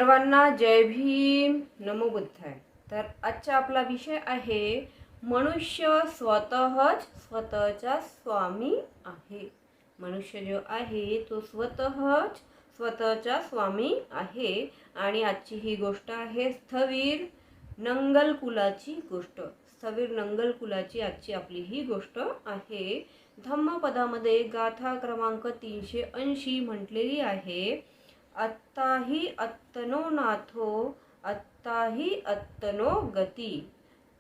सर्वांना जय भीम, नमो बुद्धाय। तर आजचा आपला विषय आहे मनुष्य स्वतःच्या स्वामी आहे। मनुष्य जो आहे तो स्वतःच्या स्वामी आहे। आणि आजची ही गोष्ट आहे स्थवीर नंगल कुलाची गोष्ट। स्थवीर नंगल कुलाची आजची आपली ही गोष्ट आहे। धम्मपदामध्ये गाथा क्रमांक 380 म्हटलेली आहे, अत्ताही अत्तनो नाथो अत्ताही अत्तनो गती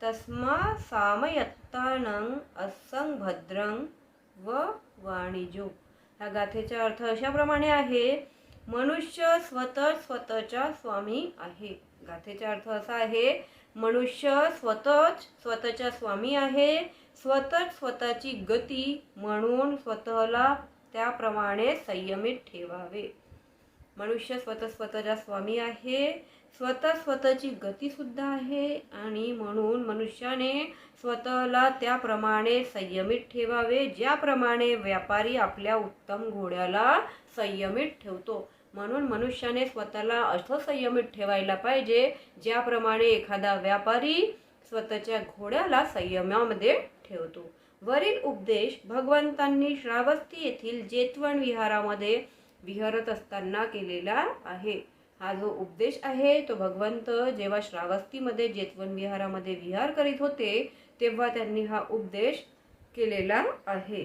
तस्मा सामयत्तानं असं भद्रं व वाणिजो। ह्या गाथेचा अर्थ अशाप्रमाणे आहे, मनुष्य स्वतःच्या स्वामी आहे। गाथेचा अर्थ असा आहे, मनुष्य स्वतःच्या स्वामी आहे, स्वतःची गती म्हणून स्वतःला त्याप्रमाणे संयमित ठेवावे। मनुष्य स्वतःच्या स्वामी आहे, स्वतःची गती सुद्धा आहे आणि म्हणून मनुष्याने स्वतःला त्याप्रमाणे संयमित ठेवावे, ज्याप्रमाणे व्यापारी आपल्या उत्तम घोड्याला संयमित ठेवतो। म्हणून मनुष्याने स्वतःला असं संयमित ठेवायला पाहिजे, ज्याप्रमाणे एखादा व्यापारी स्वतःच्या घोड्याला संयमामध्ये ठेवतो। वरील उपदेश भगवंतांनी श्रावस्ती येथील जेतवन विहारामध्ये विहरत असताना केलेला आहे। हा जो उपदेश आहे तो भगवंत जेव्हा श्रावस्तीमध्ये जेतवन विहारामध्ये विहार करीत होते तेव्हा त्यांनी हा उपदेश केलेला आहे।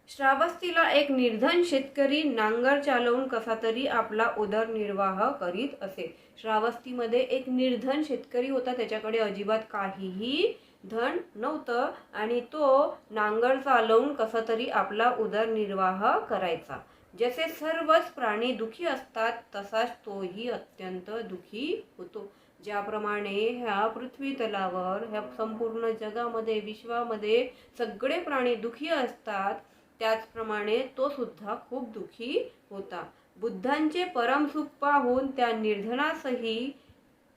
श्रावस्तीला एक निर्धन शेतकरी नांगर चालवून कसा तरी आपला उदरनिर्वाह करीत असे। श्रावस्तीमध्ये एक निर्धन शेतकरी होता, त्याच्याकडे अजिबात काहीही धन नव्हतं आणि तो नांगर चालवून कसा तरी आपला उदरनिर्वाह करायचा। जसे सर्वच प्राणी दुखी असतात तसाच तोही अत्यंत दुखी होतो। ज्याप्रमाणे ह्या पृथ्वी तलावर, ह्या संपूर्ण जगामध्ये, विश्वामध्ये सगळे प्राणी दुखी असतात, त्याचप्रमाणे तो सुद्धा खूप दुखी होता। बुद्धांचे परमसुख पाहून त्या निर्धनासही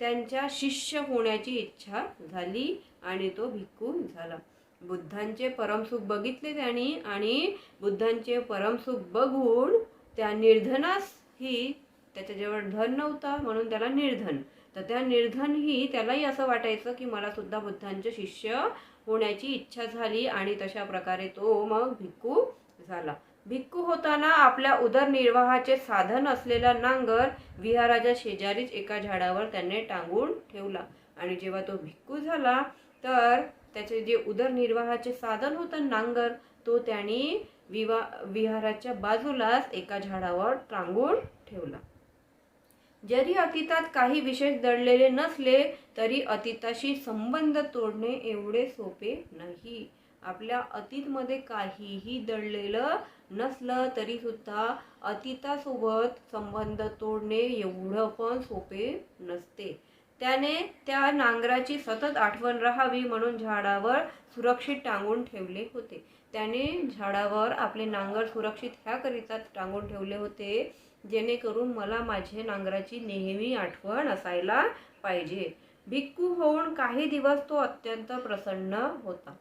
त्यांच्या शिष्य होण्याची इच्छा झाली आणि तो भिक्खू झाला। बुद्धांचे परमसुख बघितले त्यांनी आणि बुद्धांचे परमसुख बघून त्या निर्धनासही, त्याच्याजवळ धन नव्हता म्हणून त्याला निर्धन, तर त्या निर्धनही त्यालाही असं वाटायचं की मला सुद्धा बुद्धांचे शिष्य होण्याची इच्छा झाली आणि तशा प्रकारे तो मग भिक्खू झाला। भिक्खू होताना आपल्या उदरनिर्वाहाचे साधन असलेला नांगर विहाराच्या शेजारीच एका झाडावर त्याने टांगून ठेवला आणि जेव्हा तो भिक्खू झाला तर त्याचे जे उदरनिर्वाहाचे साधन होतं नांगर, तो त्यांनी विहाराच्या बाजूलाच एका झाडावर टांगून ठेवला। जरी अतीतात काही विशेष दडलेले नसले तरी अतीताशी संबंध तोडणे एवढे सोपे नाही। आपल्या अतीतमध्ये काहीही दडलेलं नसलं तरी सुद्धा अतीतासोबत संबंध तोडणे एवढं पण सोपे नसते। त्याने त्या नांगराची सतत आठवण राहावी म्हणून झाडावर सुरक्षित टांगून ठेवले होते। त्याने झाडावर आपले नांगर सुरक्षित ह्याकरिता टांगून ठेवले होते जेणेकरून मला माझे नांगराची नेहमी आठवण असायला पाहिजे। भिक्खू होऊन काही दिवस तो अत्यंत प्रसन्न होता।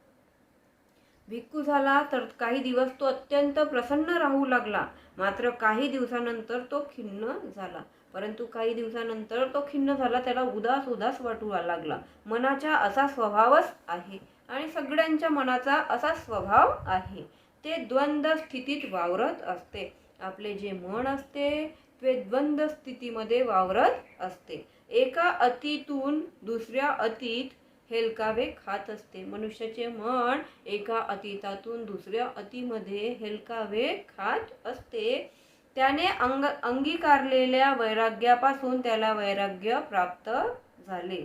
भिक्खू झाला तर काही दिवस तो अत्यंत प्रसन्न राहू लागला, मात्र काही दिवसानंतर तो खिन्न झाला। परंतु काही दिवसानंतर तो खिन्न झाला, त्याला उदास वाटू लागला। मनाचा असा स्वभावच आहे आणि सगळ्यांच्या मनाचा असा स्वभाव आहे, ते द्वंद्व स्थितीत वावरत असते। आपले जे मन असते ते द्वंद्व स्थितीमध्ये वावरत असते। एका अतीतून दुसऱ्या अतीत हेलकावे खात असते। मनुष्याचे मन एका अतीतातून दुसऱ्या अतीमध्ये हेलकावे खात असते। त्याने अंगीकारलेल्या वैराग्यापासून त्याला वैराग्य प्राप्त झाले।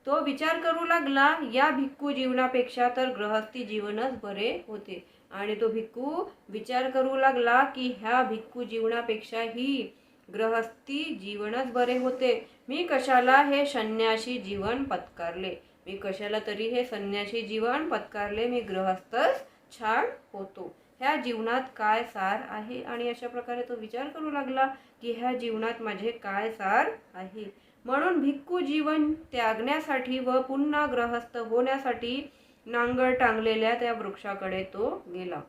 तो विचार करू लागला, या भिक्खू जीवनापेक्षा तर गृहस्थी जीवनच बरे होते। आणि तो भिक्खू विचार करू लागला की ह्या भिक्खू जीवनापेक्षाही गृहस्थी जीवनच बरे होते। मी कशाला हे संन्यासी जीवन पत्करले, मी कशाला तरी हे संन्यासी जीवन पत्करले, मी गृहस्थच छान होतो। ह्या जीवनात काय सार आहे? आणि अशा प्रकारे तो विचार करू लागला की ह्या जीवनात माझे काय सार आहे। म्हणून भिक्खू जीवन त्यागण्यासाठी व पुन्हा गृहस्थ होण्यासाठी नांगर टांगलेल्या त्या वृक्षाकडे तो गेला।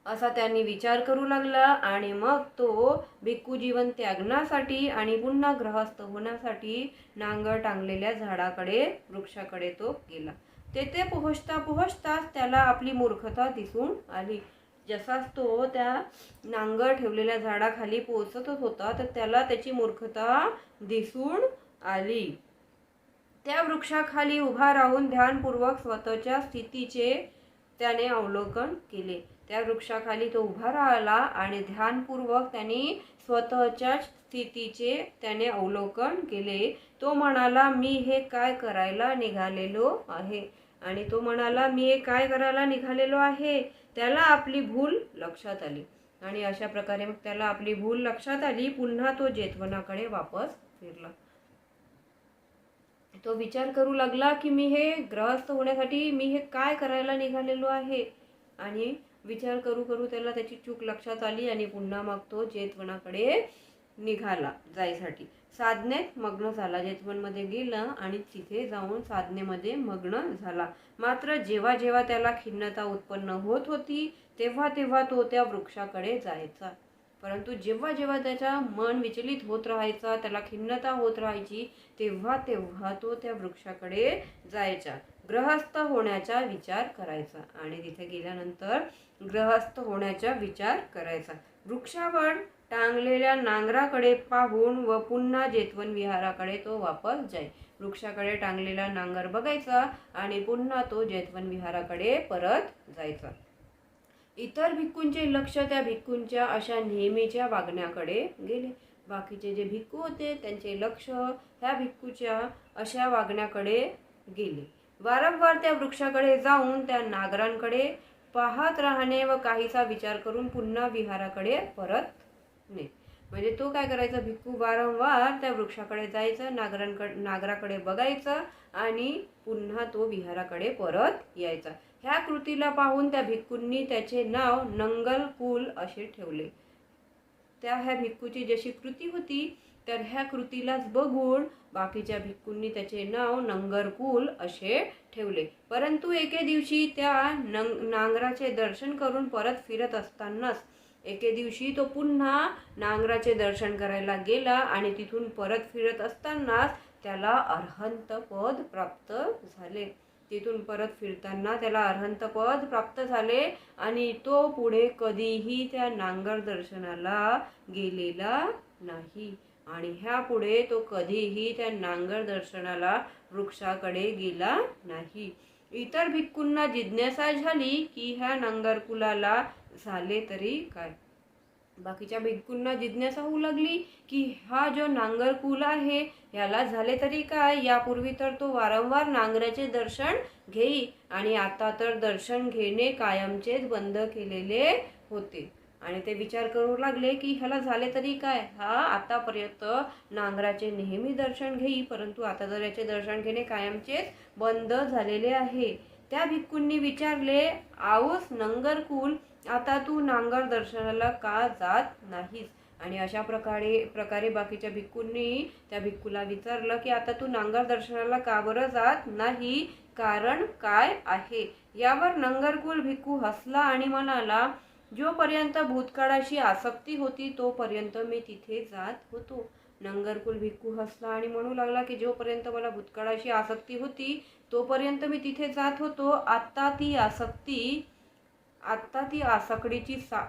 असा त्यांनी विचार करू लागला आणि मग तो भिक्खू जीवन त्यागण्यासाठी आणि पुन्हा गृहस्थ होण्यासाठी नांगर टांगलेल्या झाडाकडे वृक्षाकडे तो गेला. तेथे पोहोचता पोहोचताच त्याला आपली मूर्खता दिसून आली. जसाच तो त्या नांगर ठेवलेल्या झाडाखाली पोहोचत होता तर त्याला त्याची मूर्खता दिसून आली. त्या वृक्षाखाली उभा राहून ध्यानपूर्वक स्वतःच्या स्थितीचे त्याने अवलोकन केले. त्या वृक्षाखाली तो उभा राहिला आणि ध्यानपूर्वक त्याने स्वतःच्या स्थितीचे त्याने अवलोकन केले. तो म्हणाला, मी हे काय करायला निघालेलो आहे. आणि तो म्हणाला, मी हे काय करायला निघालेलो आहे. त्याला आपली भूल लक्षात आली आणि अशा प्रकारे मग त्याला आपली भूल लक्षात आली. पुन्हा तो जेतवनाकडे वापस फिरला. तो विचार करू लागला की मी हे ग्रहस्थ होण्यासाठी मी हे काय करायला निघालेलो आहे. आणि विचार करू करू त्याला त्याची चूक लक्षात आली आणि पुन्हा मग तो जेतवनाकडे निघाला जायसाठी. साधनेत मग्न झाला. जेतवनमध्ये गेला आणि तिथे जाऊन साधनेमध्ये मग्न झाला. मात्र जेव्हा जेव्हा त्याला खिन्नता उत्पन्न होत होती तेव्हा तेव्हा तो त्या वृक्षाकडे जायचा. परंतु जेव्हा जेव्हा त्याचा मन विचलित होत राहायचा, त्याला खिन्नता होत राहायची, तेव्हा तेव्हा तो त्या वृक्षाकडे जायचा. गृहस्थ होण्याचा विचार करायचा आणि तिथे गेल्यानंतर गृहस्थ होण्याचा विचार करायचा. वृक्षावर टांगलेल्या नांगराकडे पाहून व पुन्हा जेतवन विहाराकडे तो वापस जाई. वृक्षाकडे टांगलेला नांगर बघायचा आणि पुन्हा तो जेतवन विहाराकडे परत जायचा. इतर भिक्खूंचे लक्ष त्या भिक्खूंच्या अशा नेहमीच्या वागण्याकडे गेले. बाकीचे जे भिक्खू होते त्यांचे लक्ष ह्या भिक्खूच्या अशा वागण्याकडे गेले. वारंवार त्या वृक्षाकडे जाऊन त्या नांगरांकडे पाहत राहणे व काहीसा विचार करून पुन्हा विहाराकडे परतणे. म्हणजे तो काय करायचा, भिक्खू वारंवार त्या वृक्षाकडे जायचं, नांगराकडे बघायचं आणि पुन्हा तो विहाराकडे परत यायचा. ह्या कृतीला पाहून त्या भिक्खूंनी त्याचे नाव नंगलकूल असे ठेवले. ह्या भिक्खूची जशी कृती होती तर ह्या कृतीलाच बघून बाकीच्या भिक्खूंनी त्याचे नाव नंगरकूल असे ठेवले. परंतु एके दिवशी त्या नांगराचे दर्शन करून परत फिरत असतानाच एके दिवशी तो पुन्हा नांगराचे दर्शन करायला गेला आणि तिथून परत फिरत असतानाच त्याला अरहंत पद प्राप्त झाले. तिथून परत फिरताना त्याला अरहंत पद प्राप्त झाले आणि तो पुढे कधीही त्या नांगर दर्शनाला गेलेला नाही. आणि ह्या पुढे तो कधीही त्या नांगर दर्शनाला वृक्षाकडे गेला नाही. इतर भिक्खूंना जिज्ञासा झाली की ह्या नांगरकुलाला झाले तरी काय. बाकीच्या भिक्खूंना जिज्ञासा होऊ लागली की हा जो नांगरकुल आहे याला झाले तरी काय. यापूर्वी तर तो वारंवार नांगराचे दर्शन घेई आणि आता तर दर्शन घेणे कायमचेच बंद केलेले होते. आणि ते विचार करू लागले की ह्याला झाले तरी काय. हा आतापर्यंत नांगराचे नेहमी दर्शन घेई परंतु आता तर याचे दर्शन घेणे कायमचेच बंद झालेले आहे. त्या भिक्खूंनी विचारले, आऊस नंगरकुल, आता तू नांगर दर्शनाला का जात नाहीस. आणि अशा प्रकारे बाकीच्या भिक्खूंनी त्या भिक्खूला विचारलं की आता तू नांगर दर्शनाला का बरं जात नाही, कारण काय आहे. यावर नंगरकुल भिक्खू हसला आणि म्हणाला, जोपर्यंत भूतकाळाशी आसक्ती होती तोपर्यंत मी तिथे जात होतो. नंगरकुल भिक्खू हसला आणि म्हणू लागला की जोपर्यंत मला भूतकाळाशी आसक्ती होती तोपर्यंत मी तिथे जात होतो. आता ती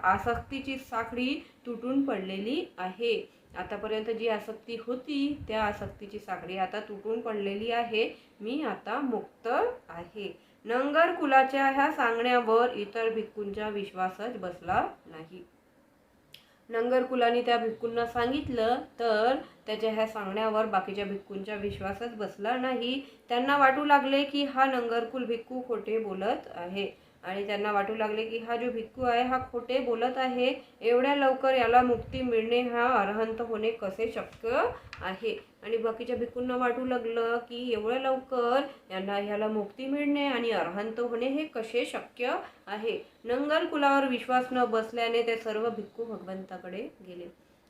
आसक्तीची साखळी तुटून पडलेली आहे. आतापर्यंत जी आसक्ती होती त्या आसक्तीची साखळी आता तुटून पडलेली आहे. मी आता मुक्त आहे. नंगर कुलाच्या ह्या सांगण्यावर इतर भिक्खूंचा विश्वासच बसला नाही. नंगर कुलाने त्या भिक्खूंना सांगितलं तर त्याच्या ह्या सांगण्यावर बाकीच्या भिक्खूंचा विश्वासच बसला नाही. त्यांना वाटू लागले की हा नंगरकुल भिक्खू खोटे बोलत आहे आणि त्यांना वाटू लागले की हा जो भिक्खू आहे हा खोटे बोलत आहे. एवढ्या लवकर याला मुक्ती मिळणे, हा अरहंत होणे कसे शक्य आहे. आणि बाकीच्या भिक्खूंना वाटू लागलं की एवढ्या लवकर ह्याला मुक्ती मिळणे आणि अरहंत होणे हे कसे शक्य आहे. नंगर कुलावर विश्वास न बसल्याने ते सर्व भिक्खू भगवंताकडे गेले.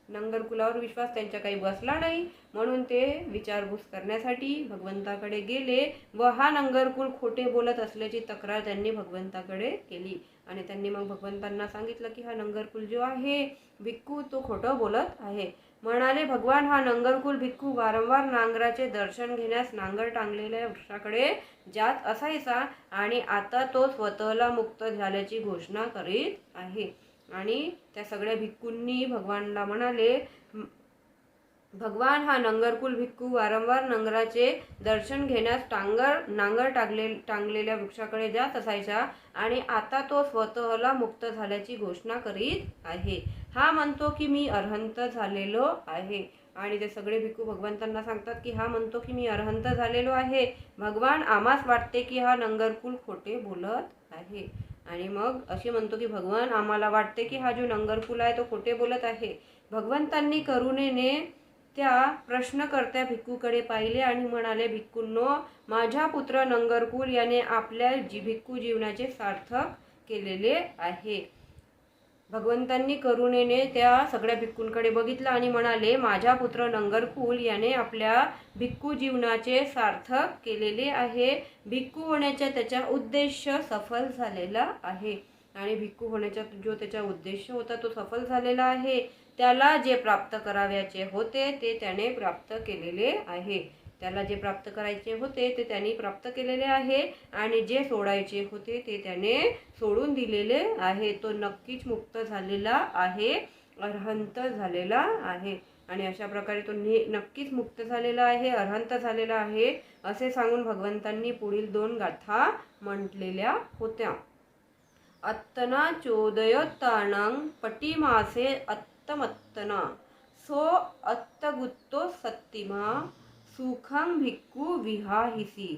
नंगर कुलावर विश्वास त्यांच्या काही बसला नाही म्हणून ते विचारपूस करण्यासाठी भगवंताकडे गेले व हा नंगरकुल खोटे बोलत असल्याची तक्रार त्यांनी भगवंताकडे केली. आणि त्यांनी मग भगवंतांना सांगितलं की हा नंगरकुल जो आहे भिक्खू तो खोटं बोलत आहे. म्हणाले, भगवान, हा नंगरकुल भिक्खू वारंवार नांगराचे दर्शन घेण्यास नांगर टांगलेल्या वृक्षाकडे जात असायचा आणि आता तो स्वतःला मुक्त झाल्याची घोषणा करीत आहे. आणि त्या सगळ्या भिक्खूंनी भगवानला म्हणाले, भगवान, हा नंगरकुल भिक्खू वारंवार नांगराचे दर्शन घेण्यास नांगर टांगलेल्या वृक्षाकडे जात असायचा आणि आता तो स्वतःला मुक्त झाल्याची घोषणा करीत आहे. हा म्हणतो की मी अरहंत झालेलो आहे. आणि ते सगळे भिक्खू भगवंतांना सांगतात की हा म्हणतो की मी अरहंत झालेलो आहे. भगवान, आम्हास वाटते की हा नंगरकुल खोटे बोलत आहे. आणि मग असे म्हणतो की भगवान, आम्हाला वाटते की हा जो नंगरकुल आहे तो खोटे बोलत आहे. भगवंतांनी करुणेने त्या प्रश्नकर्त्या भिक्खूकडे पाहिले आणि म्हणाले, भिक्खूंनो, माझा पुत्र नंगरकुल याने आपल्या भिक्खू जीवनाचे सार्थक केलेले आहे. भगवंतांनी करुणेने त्या सगळ्या भिक्खूंकडे बघितलं आणि म्हणाले, माझा पुत्र नंगरकुल याने आपल्या भिक्खू जीवनाचे सार्थक केलेले आहे. भिक्खू होण्याचा त्याचा उद्देश सफल झालेला आहे. आणि भिक्खू होण्याचा जो त्याचा उद्देश होता तो सफल झालेला आहे. त्याला जे प्राप्त करावयाचे होते ते त्याने प्राप्त केलेले आहे. त्याला जे प्राप्त करायचे होते ते त्यांनी प्राप्त केलेले आहे आणि जे सोडायचे होते ते त्याने सोडून दिलेले आहे. तो नक्कीच मुक्त झालेला आहे, अरहंत झालेला आहे. आणि अशा प्रकारे तो नक्कीच मुक्त झालेला आहे, अरहंत झालेला आहे असे सांगून भगवंतांनी पुढील 2 गाथा म्हटलेल्या होत्या. अत्तना चोदयतानं पटिमासे अत्तमत्तना सो अत्तगुत्तो सत्तिमा सुखं भिक्खू विहाहिसी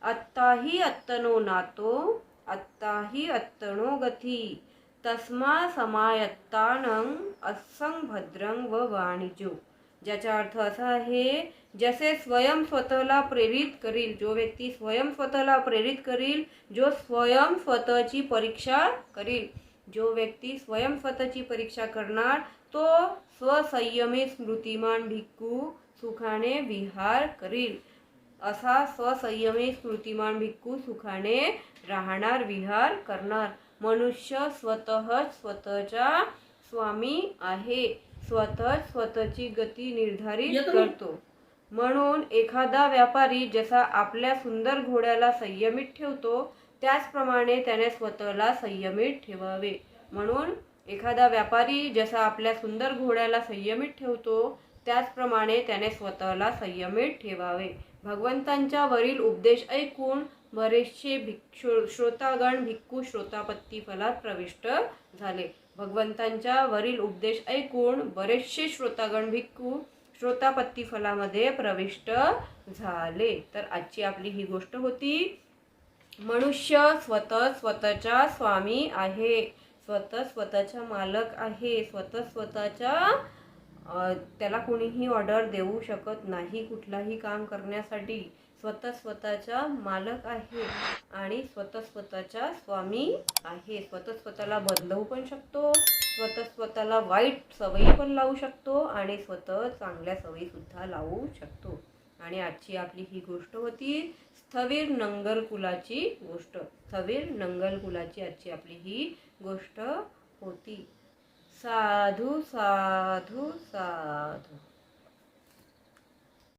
अत्ताही अत्तनो नातो अत्ताही अत्तनो गती तस्मा समायत्तानं असं भद्रं व वाणिज्यो. ज्याचा अर्थ असा आहे, जसे स्वयं स्वतःला प्रेरित करील, जो व्यक्ती स्वयं स्वतःला प्रेरित करील, जो स्वयं स्वतःची परीक्षा करील, जो व्यक्ती स्वयं स्वतःची परीक्षा करणार तो स्वसंयमी स्मृतिमान भिक्खू सुखाने विहार करील. असा स्वसंयमी स्मृतिमान भिक्खू सुखाने राहणार, विहार करणार. मनुष्य स्वतःचा स्वामी आहे, स्वतःची गती निर्धारित करतो. म्हणून एखादा व्यापारी जसा आपल्या सुंदर घोड्याला संयमित ठेवतो त्याचप्रमाणे त्याने स्वतःला संयमित ठेवावे. म्हणून एखादा व्यापारी जसा आपल्या सुंदर घोड्याला संयमित ठेवतो त्याचप्रमाणे त्याने स्वतःला संयमित ठेवावे. भगवंतांच्या वरील उपदेश ऐकून बरेचसे श्रोतागण भिक्खू श्रोतापत्ती फलात प्रविष्ट झाले. भगवंतांच्या वरील उपदेश ऐकून बरेचसे श्रोतागण भिक्खू श्रोतापत्ती फलामध्ये प्रविष्ट झाले. तर आजची आपली ही गोष्ट होती, मनुष्य स्वतःचा स्वामी आहे, स्वतःचा मालक आहे, स्वतःच्या त्याला कोणीही ऑर्डर देऊ शकत नाही कुठलाही काम करण्यासाठी. स्वतःचा मालक आहे आणि स्वतःचा स्वामी आहे. स्वतःला बदलवू पण शकतो, स्वतःला वाईट सवयी पण लावू शकतो आणि चांगल्या सवयी सुद्धा लावू शकतो. आणि आजची आपली ही गोष्ट होती स्थविर नंगरकुलाची गोष्ट. स्थविर नंगरकुलाची आजची आपली ही गोष्ट होती. साधू साधू साधू.